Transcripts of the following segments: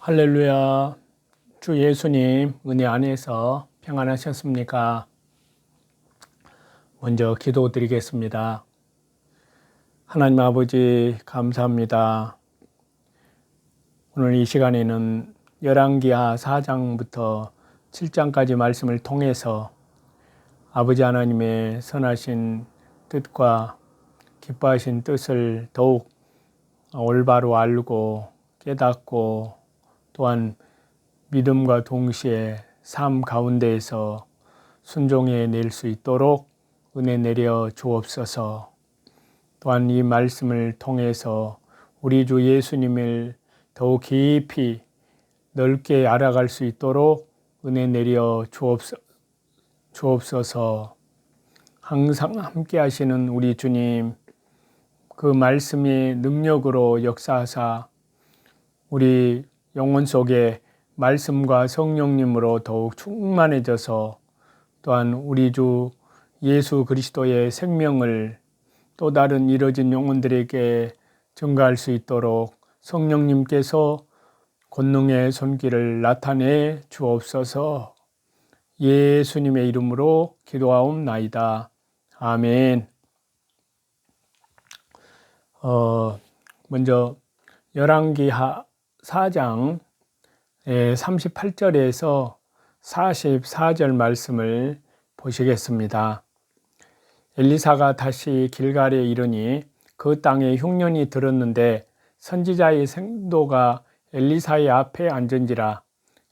할렐루야. 주 예수님 은혜 안에서 평안하셨습니까? 먼저 기도드리겠습니다. 하나님 아버지 감사합니다. 오늘 이 시간에는 열왕기하 4장부터 7장까지 말씀을 통해서 아버지 하나님의 선하신 뜻과 기뻐하신 뜻을 더욱 올바로 알고 깨닫고 또한 믿음과 동시에 삶 가운데에서 순종해 낼 수 있도록 은혜 내려 주옵소서. 또한 이 말씀을 통해서 우리 주 예수님을 더욱 깊이 넓게 알아갈 수 있도록 은혜 내려 주옵소서. 항상 함께 하시는 우리 주님, 그 말씀의 능력으로 역사하사 우리 영혼 속에 말씀과 성령님으로 더욱 충만해져서 또한 우리 주 예수 그리스도의 생명을 또 다른 이뤄진 영혼들에게 증가할 수 있도록 성령님께서 권능의 손길을 나타내 주옵소서. 예수님의 이름으로 기도하옵나이다. 아멘. 먼저 열왕기하 4장 38절에서 44절 말씀을 보시겠습니다. 엘리사가 다시 길갈에 이르니 그 땅에 흉년이 들었는데 선지자의 생도가 엘리사의 앞에 앉은지라.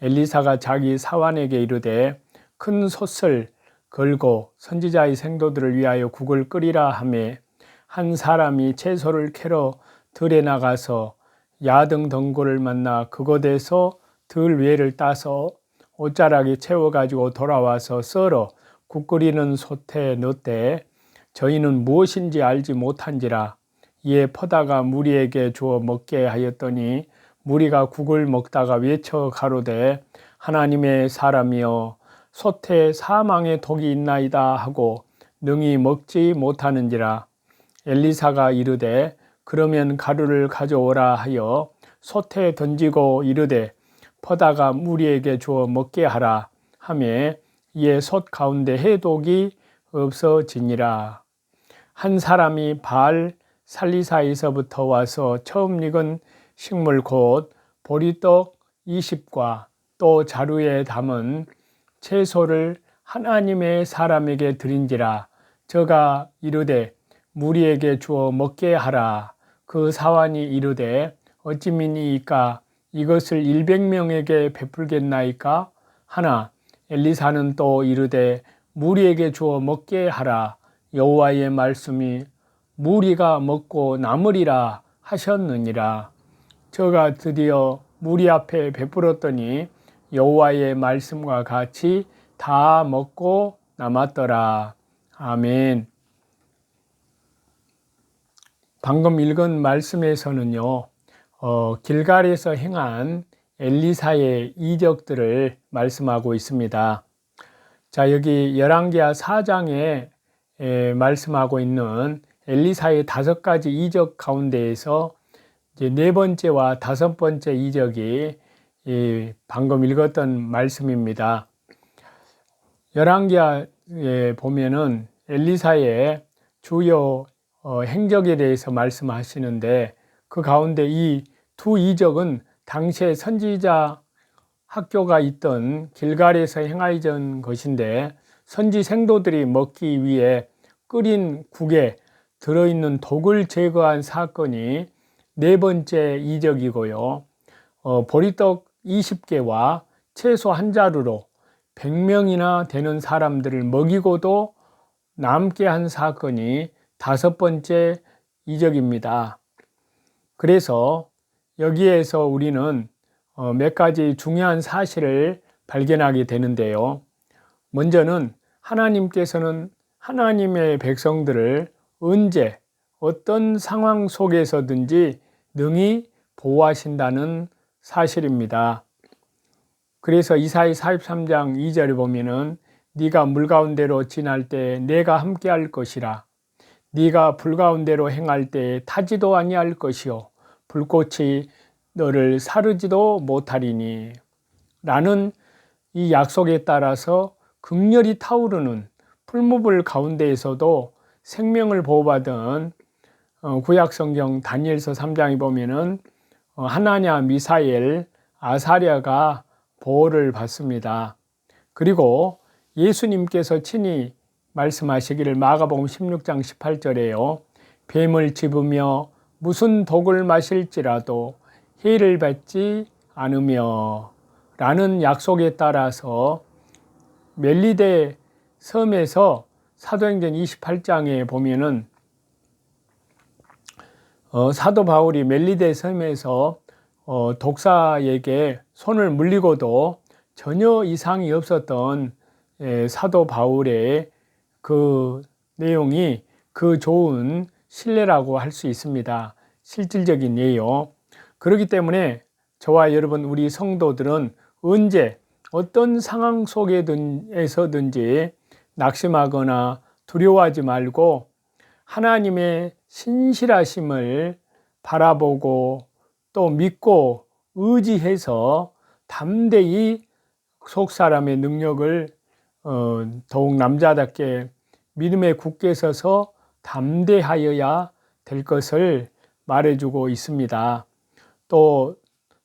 엘리사가 자기 사환에게 이르되 큰 솥을 걸고 선지자의 생도들을 위하여 국을 끓이라 하매 한 사람이 채소를 캐러 들에 나가서 야등 덩굴을 만나 그곳에서 들 위를 따서 옷자락에 채워가지고 돌아와서 썰어 국 끓이는 솥에 넣되 저희는 무엇인지 알지 못한지라. 이에 퍼다가 무리에게 주어 먹게 하였더니 무리가 국을 먹다가 외쳐 가로되 하나님의 사람이여 솥에 사망의 독이 있나이다 하고 능히 먹지 못하는지라. 엘리사가 이르되 그러면 가루를 가져오라 하여 솥에 던지고 이르되 퍼다가 무리에게 주어 먹게 하라 하매 이에 솥 가운데 해독이 없어지니라. 한 사람이 바알 살리사에서부터 와서 처음 익은 식물 곧 보리떡 20과 또 자루에 담은 채소를 하나님의 사람에게 드린지라. 저가 이르되 무리에게 주어 먹게 하라. 그 사환이 이르되 어찌미니이까 이것을 100명에게 베풀겠나이까 하나. 엘리사는 또 이르되 무리에게 주어 먹게 하라. 여호와의 말씀이 무리가 먹고 남으리라 하셨느니라. 저가 드디어 무리 앞에 베풀었더니 여호와의 말씀과 같이 다 먹고 남았더라. 아멘. 방금 읽은 말씀에서는요, 길갈에서 행한 엘리사의 이적들을 말씀하고 있습니다. 자, 여기 열왕기하 4장에 말씀하고 있는 엘리사의 5가지 이적 가운데에서 이제 4번째와 5번째 이적이 방금 읽었던 말씀입니다. 열왕기하에 보면은 엘리사의 주요 행적에 대해서 말씀하시는데 그 가운데 이 두 이적은 당시에 선지자 학교가 있던 길갈에서 행하여진 것인데 선지 생도들이 먹기 위해 끓인 국에 들어있는 독을 제거한 사건이 4번째 이적이고요. 보리떡 20개와 채소 한 자루로 100명이나 되는 사람들을 먹이고도 남게 한 사건이 5번째 이적입니다. 그래서 여기에서 우리는 몇 가지 중요한 사실을 발견하게 되는데요. 먼저는 하나님께서는 하나님의 백성들을 언제 어떤 상황 속에서든지 능히 보호하신다는 사실입니다. 그래서 이사야 43장 2절에 보면은 네가 물 가운데로 지날 때 내가 함께 할 것이라. 네가 불 가운데로 행할 때 타지도 아니할 것이요 불꽃이 너를 사르지도 못하리니 라는 이 약속에 따라서 극렬히 타오르는 풀무불 가운데에서도 생명을 보호받은 구약성경 다니엘서 3장에 보면은 하나냐, 미사엘, 아사랴가 보호를 받습니다. 그리고 예수님께서 친히 말씀하시기를 마가복음 16장 18절에요. 뱀을 집으며 무슨 독을 마실지라도 해를 받지 않으며 라는 약속에 따라서 멜리데 섬에서 사도행전 28장에 보면은 사도 바울이 멜리데 섬에서 독사에게 손을 물리고도 전혀 이상이 없었던 사도 바울의 그 내용이 그 좋은 신뢰라고 할 수 있습니다. 실질적인 예요. 그렇기 때문에 저와 여러분 우리 성도들은 언제 어떤 상황 속에서든지 낙심하거나 두려워하지 말고 하나님의 신실하심을 바라보고 또 믿고 의지해서 담대히 속사람의 능력을 더욱 남자답게 믿음에 굳게 서서 담대하여야 될 것을 말해주고 있습니다. 또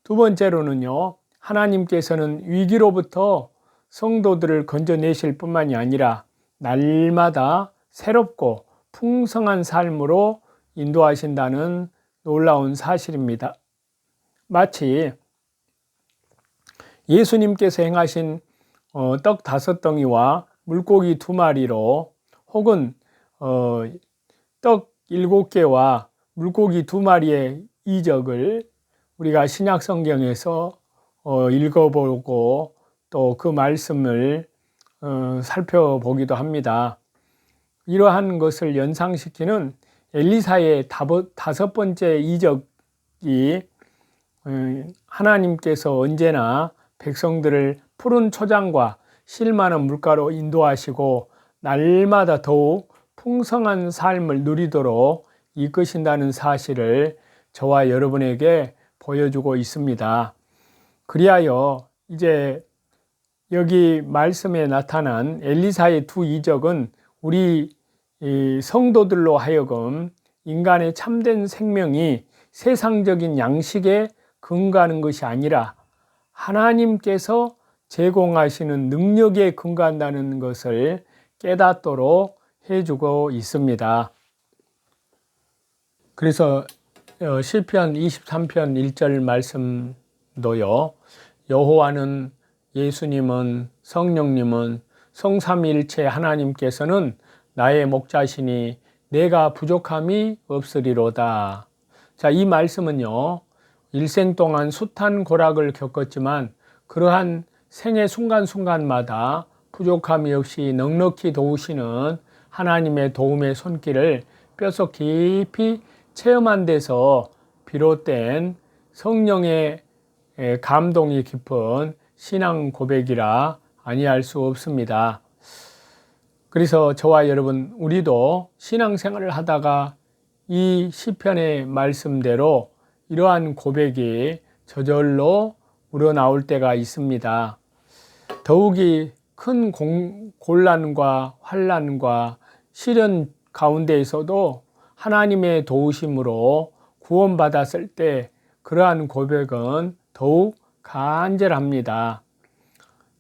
두 번째로는요, 하나님께서는 위기로부터 성도들을 건져내실 뿐만이 아니라 날마다 새롭고 풍성한 삶으로 인도하신다는 놀라운 사실입니다. 마치 예수님께서 행하신 떡 5덩이와 물고기 2마리로 혹은 떡 7개와 물고기 2마리의 이적을 우리가 신약 성경에서 읽어보고 또 그 말씀을 살펴보기도 합니다. 이러한 것을 연상시키는 엘리사의 5번째 이적이 하나님께서 언제나 백성들을 푸른 초장과 실 많은 물가로 인도하시고 날마다 더욱 풍성한 삶을 누리도록 이끄신다는 사실을 저와 여러분에게 보여주고 있습니다. 그리하여 이제 여기 말씀에 나타난 엘리사의 2 이적은 우리 성도들로 하여금 인간의 참된 생명이 세상적인 양식에 근거하는 것이 아니라 하나님께서 제공하시는 능력에 근거한다는 것을 깨닫도록 해주고 있습니다. 그래서 시편 23편 1절 말씀도요. 여호와는 예수님은 성령님은 성삼위일체 하나님께서는 나의 목자시니 내가 부족함이 없으리로다. 자, 이 말씀은요. 일생 동안 숱한 고락을 겪었지만 그러한 생의 순간순간마다 부족함이 없이 넉넉히 도우시는 하나님의 도움의 손길을 뼛속 깊이 체험한 데서 비롯된 성령의 감동이 깊은 신앙 고백이라 아니할 수 없습니다. 그래서 저와 여러분 우리도 신앙생활을 하다가 이 시편의 말씀대로 이러한 고백이 저절로 우러나올 때가 있습니다. 더욱이 큰 곤란과 환난과 시련 가운데에서도 하나님의 도우심으로 구원받았을 때 그러한 고백은 더욱 간절합니다.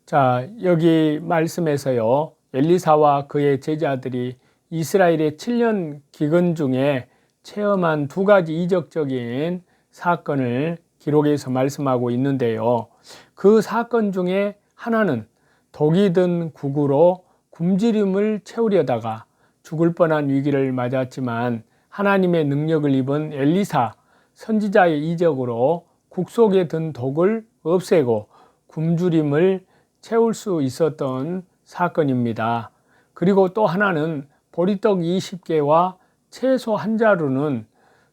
자, 여기 말씀에서요. 엘리사와 그의 제자들이 이스라엘의 7년 기근 중에 체험한 2가지 이적적인 사건을 기록해서 말씀하고 있는데요. 그 사건 중에 하나는 독이 든 국으로 굶주림을 채우려다가 죽을 뻔한 위기를 맞았지만 하나님의 능력을 입은 엘리사 선지자의 이적으로 국 속에 든 독을 없애고 굶주림을 채울 수 있었던 사건입니다. 그리고 또 하나는 보리떡 20개와 채소 1자루는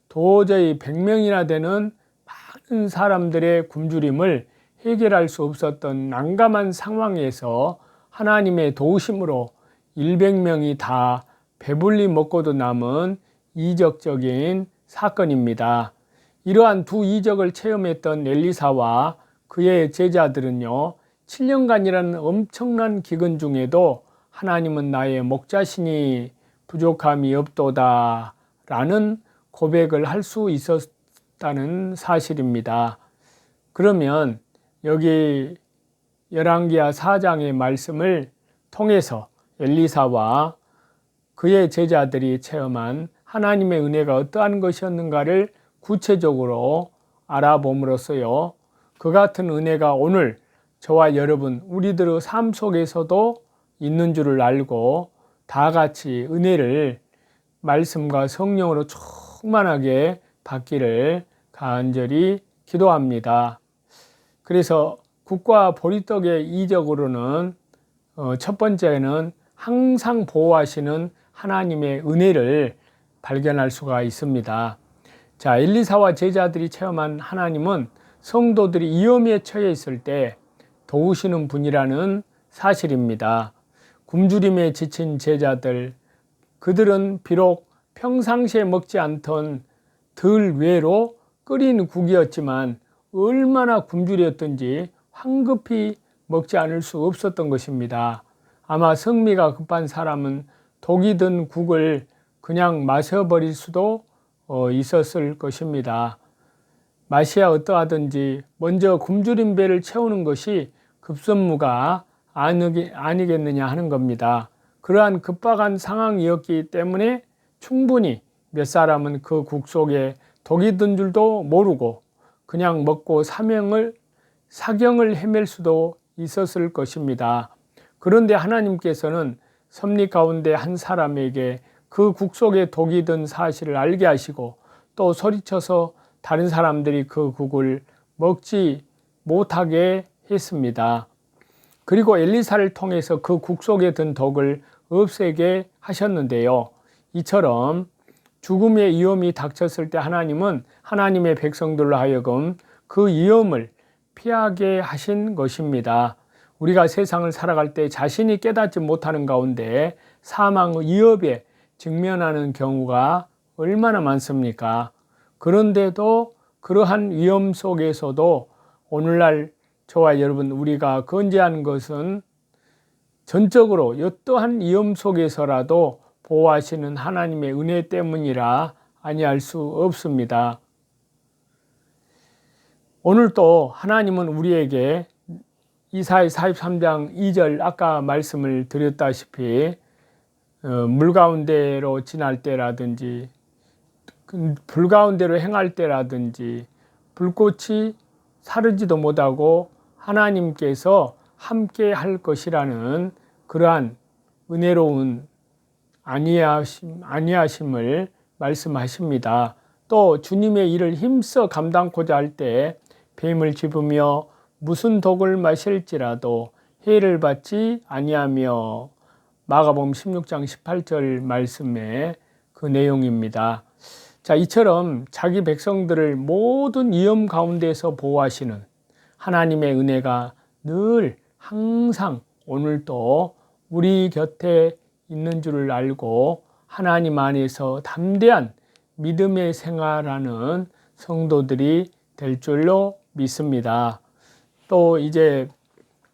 도저히 100명이나 되는 많은 사람들의 굶주림을 해결할 수 없었던 난감한 상황에서 하나님의 도우심으로 100명이 다 배불리 먹고도 남은 이적적인 사건입니다. 이러한 두 이적을 체험했던 엘리사와 그의 제자들은요, 7년간이라는 엄청난 기근 중에도 하나님은 나의 목자시니 부족함이 없도다 라는 고백을 할 수 있었다는 사실입니다. 그러면 여기 열왕기하 4장의 말씀을 통해서 엘리사와 그의 제자들이 체험한 하나님의 은혜가 어떠한 것이었는가를 구체적으로 알아봄으로써요, 그 같은 은혜가 오늘 저와 여러분 우리들의 삶 속에서도 있는 줄을 알고 다 같이 은혜를 말씀과 성령으로 충만하게 받기를 간절히 기도합니다. 그래서 국과 보리떡의 이적으로는 첫 번째는 항상 보호하시는 하나님의 은혜를 발견할 수가 있습니다. 자, 엘리사와 제자들이 체험한 하나님은 성도들이 위험에 처해 있을 때 도우시는 분이라는 사실입니다. 굶주림에 지친 제자들, 그들은 비록 평상시에 먹지 않던 들 외로 끓인 국이었지만 얼마나 굶주렸던지 황급히 먹지 않을 수 없었던 것입니다. 아마 성미가 급한 사람은 독이 든 국을 그냥 마셔버릴 수도 있었을 것입니다. 맛이야 어떠하든지 먼저 굶주린 배를 채우는 것이 급선무가 아니겠느냐 하는 겁니다. 그러한 급박한 상황이었기 때문에 충분히 몇 사람은 그 국 속에 독이 든 줄도 모르고 그냥 먹고 사경을 헤맬 수도 있었을 것입니다. 그런데 하나님께서는 섭리 가운데 한 사람에게 그 국 속에 독이 든 사실을 알게 하시고 또 소리쳐서 다른 사람들이 그 국을 먹지 못하게 했습니다. 그리고 엘리사를 통해서 그 국 속에 든 독을 없애게 하셨는데요. 이처럼 죽음의 위험이 닥쳤을 때 하나님은 하나님의 백성들로 하여금 그 위험을 피하게 하신 것입니다. 우리가 세상을 살아갈 때 자신이 깨닫지 못하는 가운데 사망의 위협에 직면하는 경우가 얼마나 많습니까? 그런데도 그러한 위험 속에서도 오늘날 저와 여러분 우리가 건재한 것은 전적으로 어떠한 위험 속에서라도 보호하시는 하나님의 은혜 때문이라 아니할 수 없습니다. 오늘 또 하나님은 우리에게 이사야 43장 2절 아까 말씀을 드렸다시피 물 가운데로 지날 때라든지 불 가운데로 행할 때라든지 불꽃이 사르지도 못하고 하나님께서 함께 할 것이라는 그러한 은혜로운 아니하심을 말씀하십니다. 또 주님의 일을 힘써 감당코자 할 때 뱀을 집으며 무슨 독을 마실지라도 해를 받지 아니하며, 마가복음 16장 18절 말씀의 그 내용입니다. 자, 이처럼 자기 백성들을 모든 위험 가운데서 보호하시는 하나님의 은혜가 늘 항상 오늘도 우리 곁에 있는 줄을 알고 하나님 안에서 담대한 믿음의 생활하는 성도들이 될 줄로 믿습니다. 또 이제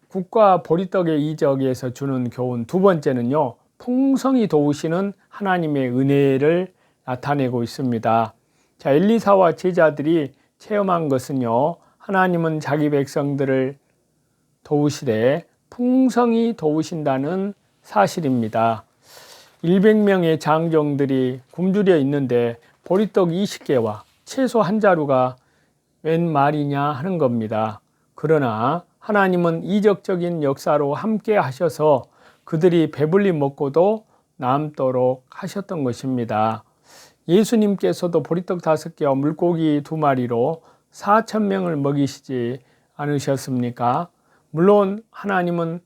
국과 보리떡의 이적에서 주는 교훈 두 번째는요, 풍성히 도우시는 하나님의 은혜를 나타내고 있습니다. 자, 엘리사와 제자들이 체험한 것은요, 하나님은 자기 백성들을 도우시되 풍성히 도우신다는 사실입니다. 100명의 장정들이 굶주려 있는데 보리떡 20개와 채소 한 자루가 웬 말이냐 하는 겁니다. 그러나 하나님은 이적적인 역사로 함께 하셔서 그들이 배불리 먹고도 남도록 하셨던 것입니다. 예수님께서도 보리떡 5개와 물고기 2마리로 4,000명을 먹이시지 않으셨습니까? 물론 하나님은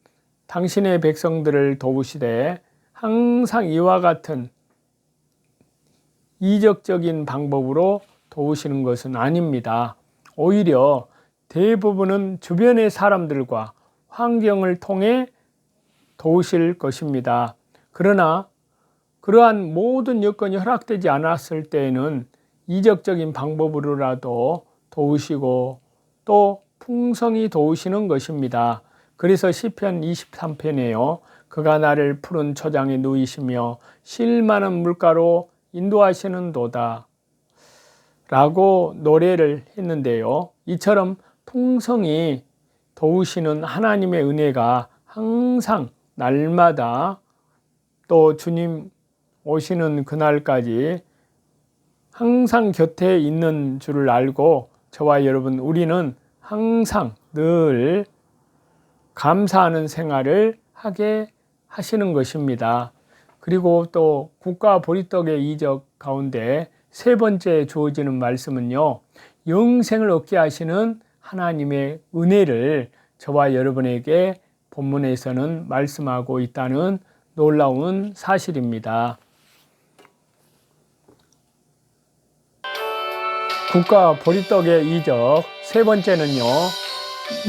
당신의 백성들을 도우시되 항상 이와 같은 이적적인 방법으로 도우시는 것은 아닙니다. 오히려 대부분은 주변의 사람들과 환경을 통해 도우실 것입니다. 그러나 그러한 모든 여건이 허락되지 않았을 때에는 이적적인 방법으로라도 도우시고 또 풍성히 도우시는 것입니다. 그래서 시편 23편에요. 그가 나를 푸른 초장에 누이시며 실 많은 물가로 인도하시는도다 라고 노래를 했는데요. 이처럼 풍성히 도우시는 하나님의 은혜가 항상 날마다 또 주님 오시는 그날까지 항상 곁에 있는 줄을 알고 저와 여러분 우리는 항상 늘 감사하는 생활을 하게 하시는 것입니다. 그리고 또 국가 보리떡의 이적 가운데 세 번째 주어지는 말씀은요, 영생을 얻게 하시는 하나님의 은혜를 저와 여러분에게 본문에서는 말씀하고 있다는 놀라운 사실입니다. 국가 보리떡의 이적 세 번째는요,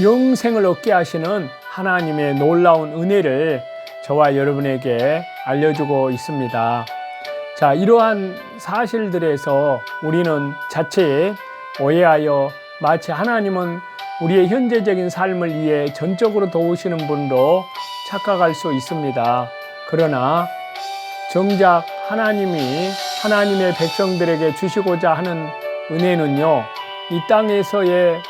영생을 얻게 하시는 하나님의 놀라운 은혜를 저와 여러분에게 알려주고 있습니다. 자, 이러한 사실들에서 우리는 자칫 오해하여 마치 하나님은 우리의 현재적인 삶을 위해 전적으로 도우시는 분으로 착각할 수 있습니다. 그러나 정작 하나님이 하나님의 백성들에게 주시고자 하는 은혜는요, 이 땅에서의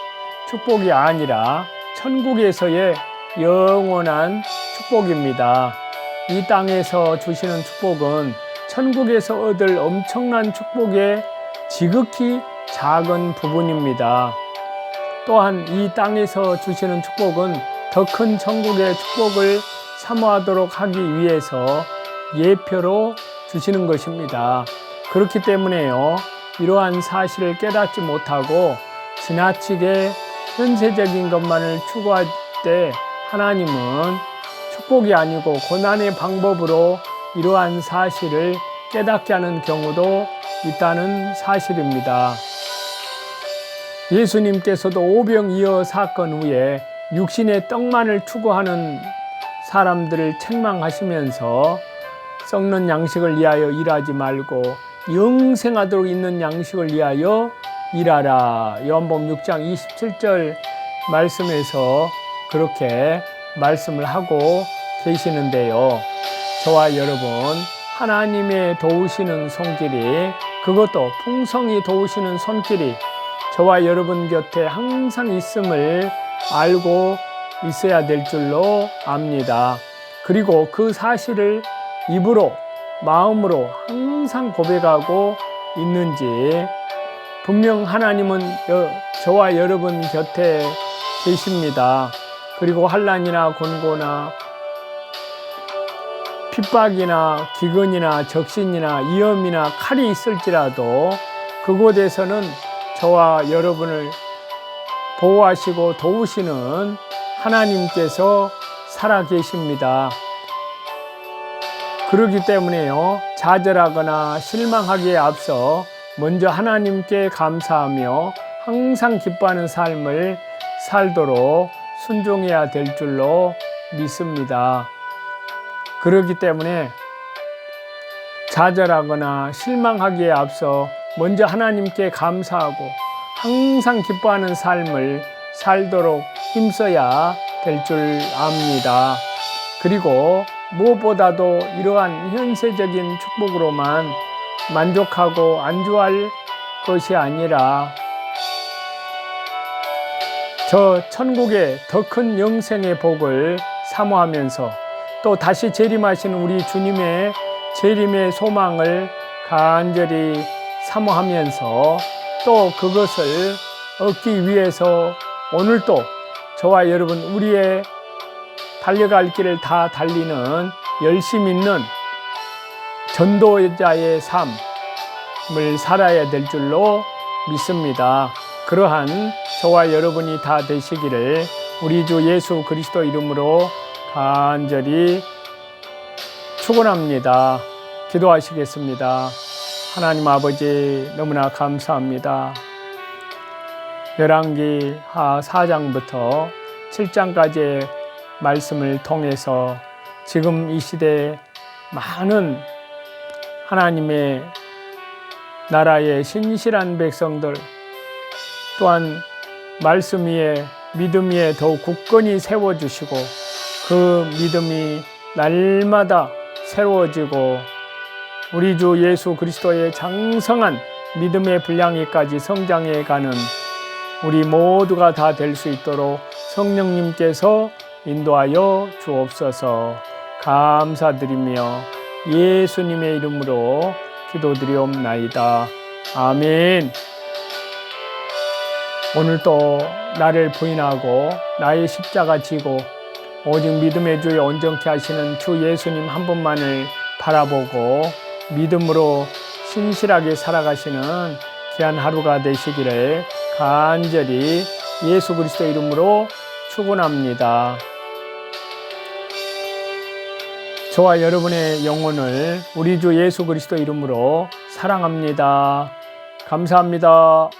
축복이 아니라 천국에서의 영원한 축복입니다. 이 땅에서 주시는 축복은 천국에서 얻을 엄청난 축복의 지극히 작은 부분입니다. 또한 이 땅에서 주시는 축복은 더 큰 천국의 축복을 사모하도록 하기 위해서 예표로 주시는 것입니다. 그렇기 때문에요, 이러한 사실을 깨닫지 못하고 지나치게 현세적인 것만을 추구할 때 하나님은 축복이 아니고 고난의 방법으로 이러한 사실을 깨닫게 하는 경우도 있다는 사실입니다. 예수님께서도 오병이어 사건 후에 육신의 떡만을 추구하는 사람들을 책망하시면서 썩는 양식을 위하여 일하지 말고 영생하도록 있는 양식을 위하여 일하라. 요한복음 6장 27절 말씀에서 그렇게 말씀을 하고 계시는데요. 저와 여러분, 하나님의 도우시는 손길이, 그것도 풍성히 도우시는 손길이 저와 여러분 곁에 항상 있음을 알고 있어야 될 줄로 압니다. 그리고 그 사실을 입으로, 마음으로 항상 고백하고 있는지, 분명 하나님은 저와 여러분 곁에 계십니다. 그리고 환난이나 곤고나 핍박이나 기근이나 적신이나 위험이나 칼이 있을지라도 그곳에서는 저와 여러분을 보호하시고 도우시는 하나님께서 살아계십니다. 그렇기 때문에요, 좌절하거나 실망하기에 앞서 먼저 하나님께 감사하며 항상 기뻐하는 삶을 살도록 순종해야 될 줄로 믿습니다. 그렇기 때문에 좌절하거나 실망하기에 앞서 먼저 하나님께 감사하고 항상 기뻐하는 삶을 살도록 힘써야 될 줄 압니다. 그리고 무엇보다도 이러한 현세적인 축복으로만 만족하고 안주할 것이 아니라 저 천국의 더 큰 영생의 복을 사모하면서 또 다시 재림하신 우리 주님의 재림의 소망을 간절히 사모하면서 또 그것을 얻기 위해서 오늘도 저와 여러분 우리의 달려갈 길을 다 달리는 열심 있는 전도자의 삶을 살아야 될 줄로 믿습니다. 그러한 저와 여러분이 다 되시기를 우리 주 예수 그리스도 이름으로 간절히 축원합니다. 기도하시겠습니다. 하나님 아버지, 너무나 감사합니다. 열왕기 하 4장부터 7장까지의 말씀을 통해서 지금 이 시대에 많은 하나님의 나라의 신실한 백성들, 또한 말씀 위에 믿음 위에 더욱 굳건히 세워주시고 그 믿음이 날마다 새로워지고 우리 주 예수 그리스도의 장성한 믿음의 분량에까지 성장해가는 우리 모두가 다 될 수 있도록 성령님께서 인도하여 주옵소서. 감사드리며 예수님의 이름으로 기도드리옵나이다. 아멘. 오늘도 나를 부인하고 나의 십자가 지고 오직 믿음의 주에 온전케 하시는 주 예수님 한 분만을 바라보고 믿음으로 신실하게 살아가시는 귀한 하루가 되시기를 간절히 예수 그리스도 이름으로 축원합니다. 저와 여러분의 영혼을 우리 주 예수 그리스도 이름으로 사랑합니다. 감사합니다.